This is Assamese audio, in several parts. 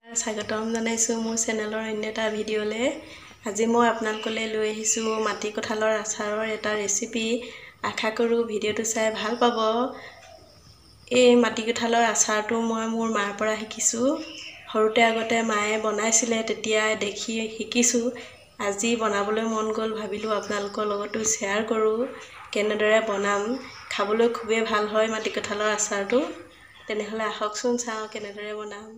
স্বাগতম জনাইছো মোৰ চেনেলৰ অন্য এটা ভিডিঅ'লে। আজি মই আপোনালোকলৈ লৈ আহিছো মাটি কঁঠালৰ আচাৰৰ এটা ৰেচিপি। আশা কৰো ভিডিঅ'টো চাই ভাল পাব। এই মাটি কঁঠালৰ আচাৰটো মই মোৰ মাৰ পৰা শিকিছো। সৰুতে আগতে মায়ে বনাইছিলে, তেতিয়া দেখি শিকিছো। আজি বনাবলৈ মন গ'ল, ভাবিলো আপোনালোকৰ লগতো শ্বেয়াৰ কৰো কেনেদৰে বনাম। খাবলৈ খুবেই ভাল হয় মাটি কঁঠালৰ আচাৰটো। তেনেহ'লে আহকচোন চাওঁ কেনেদৰে বনাম।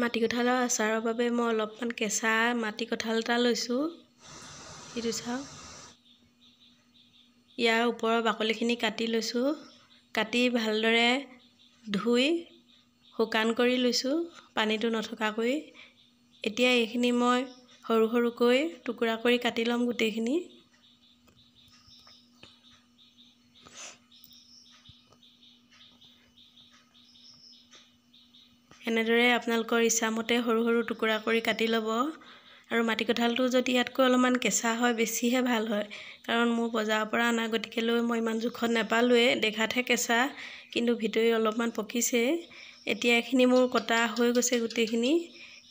মাটি কঁঠালৰ আচাৰৰ বাবে মই অলপমান কেঁচা মাটি কঁঠাল এটা লৈছোঁ। এইটো চাওক, ইয়াৰ ওপৰৰ বাকলিখিনি কাটি লৈছোঁ। কাটি ভালদৰে ধুই শুকান কৰি লৈছোঁ, পানীটো নথকাকৈ। এতিয়া এইখিনি মই সৰু সৰুকৈ টুকুৰা কৰি কাটি ল'ম গোটেইখিনি। এনেদৰে আপোনালোকৰ ইচ্ছামতে সৰু সৰু টুকুৰা কৰি কাটি ল'ব। আৰু মাটি কঁঠালটো যদি ইয়াতকৈ অলপমান কেঁচা হয় বেছিহে ভাল হয়, কাৰণ মোৰ বজাৰৰ পৰা অনা গতিকেলৈ মই ইমান জোখত নাপালোৱে। দেখাতহে কেঁচা, কিন্তু ভিতৰি অলপমান পকিছে। এতিয়া এইখিনি মোৰ কটা হৈ গৈছে গোটেইখিনি।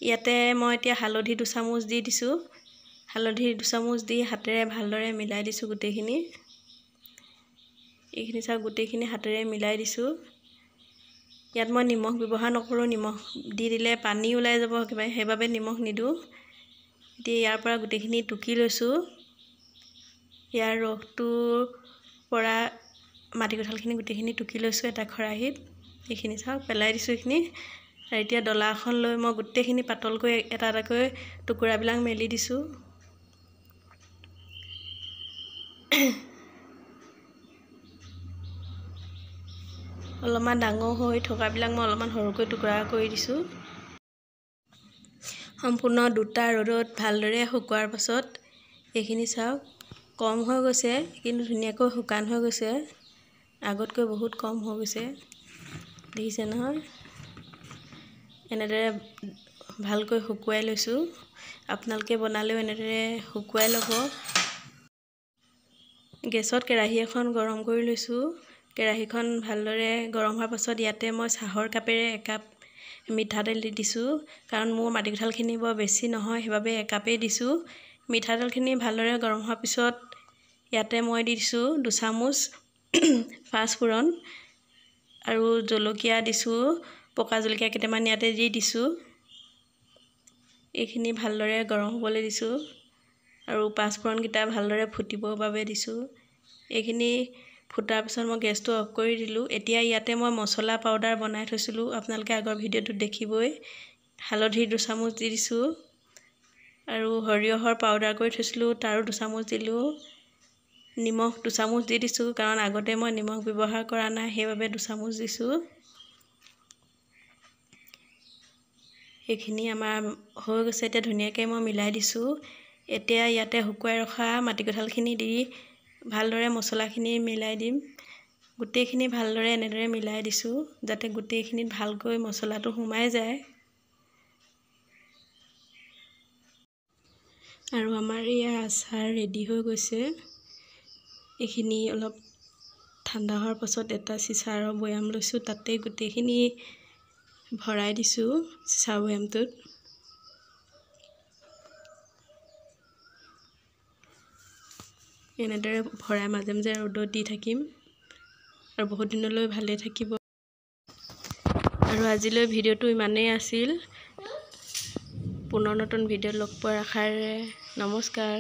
ইয়াতে মই এতিয়া হালধি 2 চামুচ দি দিছোঁ। হালধি 2 চামুচ দি হাতেৰে ভালদৰে মিলাই দিছোঁ গোটেইখিনি। এইখিনি চাওক, গোটেইখিনি হাতেৰে মিলাই দিছোঁ। ইয়াত মই নিমখ ব্যৱহাৰ নকৰোঁ, নিমখ দি দিলে পানী ওলাই যাব একেবাৰে, সেইবাবে নিমখ নিদিওঁ। এতিয়া ইয়াৰ পৰা গোটেইখিনি টুকি লৈছোঁ। ইয়াৰ ৰসটোৰ পৰা মাটি কঁঠালখিনি গোটেইখিনি টুকি লৈছোঁ এটা খৰাহীত। এইখিনি চাওক, পেলাই দিছোঁ এইখিনি। আৰু এতিয়া ডলা এখন লৈ মই গোটেইখিনি পাতলকৈ এটা এটাকৈ টুকুৰাবিলাক মেলি দিছোঁ। অলপমান ডাঙৰ হৈ থকাবিলাক মই অলপমান সৰুকৈ টুকুৰা কৰি দিছোঁ। সম্পূৰ্ণ 2টা ৰ'দত ভালদৰে শুকোৱাৰ পাছত এইখিনি চাওক, কম হৈ গৈছে কিন্তু ধুনীয়াকৈ শুকান হৈ গৈছে। আগতকৈ বহুত কম হৈ গৈছে, দেখিছে নহয়। এনেদৰে ভালকৈ শুকুৱাই লৈছোঁ। আপোনালোকে বনালেও এনেদৰে শুকুৱাই ল'ব। গেছত কেৰাহী এখন গৰম কৰি লৈছোঁ। কেৰাহীখন ভালদৰে গৰম হোৱাৰ পাছত ইয়াতে মই চাহৰ কাপেৰে 1 কাপ মিঠাতেল দি দিছোঁ। কাৰণ মোৰ মাটি কঁঠালখিনি বৰ বেছি নহয়, সেইবাবে 1 কাপেই দিছোঁ। মিঠাতেলখিনি ভালদৰে গৰম হোৱাৰ পিছত ইয়াতে মই দি দিছোঁ 2 চামুচ পাঁচফোৰণ, আৰু জলকীয়া দিছোঁ, পকা জলকীয়া কেইটামান ইয়াতে দি দিছোঁ। এইখিনি ভালদৰে গৰম হ'বলৈ দিছোঁ, আৰু পাঁচফোৰণকেইটা ভালদৰে ফুটিবৰ বাবে দিছোঁ। এইখিনি ফুটাৰ পিছত মই গেছটো অফ কৰি দিলোঁ। এতিয়া ইয়াতে মই মছলা পাউডাৰ বনাই থৈছিলোঁ, আপোনালোকে আগৰ ভিডিঅ'টোত দেখিবই। হালধি 2 চামুচ দি দিছোঁ, আৰু সৰিয়হৰ পাউডাৰ কৰি থৈছিলোঁ তাৰো 2 চামুচ দিলোঁ। নিমখ 2 চামুচ দি দিছোঁ, কাৰণ আগতে মই নিমখ ব্যৱহাৰ কৰা নাই, সেইবাবে 2 চামুচ দিছোঁ। এইখিনি আমাৰ হৈ গৈছে। এতিয়া ধুনীয়াকৈ মই মিলাই দিছোঁ। এতিয়া ইয়াতে শুকুৱাই ৰখা মাটি কঁঠালখিনি দি ভালদৰে মছলাখিনি মিলাই দিম। গোটেইখিনি ভালদৰে এনেদৰে মিলাই দিছোঁ, যাতে গোটেইখিনিত ভালকৈ মছলাটো সোমাই যায়। আৰু আমাৰ ইয়াৰ আচাৰ ৰেডি হৈ গৈছে। এইখিনি অলপ ঠাণ্ডা হোৱাৰ পাছত এটা চিচাৰৰ বৈয়াম লৈছোঁ, তাতে গোটেইখিনি ভৰাই দিছোঁ চিচাৰ বৈয়ামটোত। এনেদৰে ভৰাই মাজে মাজে ৰ'দত দি থাকিম, আৰু বহুত দিনলৈ ভালেই থাকিব। আৰু আজিলৈ ভিডিঅ'টো ইমানেই আছিল। পুনৰ নতুন ভিডিঅ'ত লগ পোৱাৰ আশাৰে নমস্কাৰ।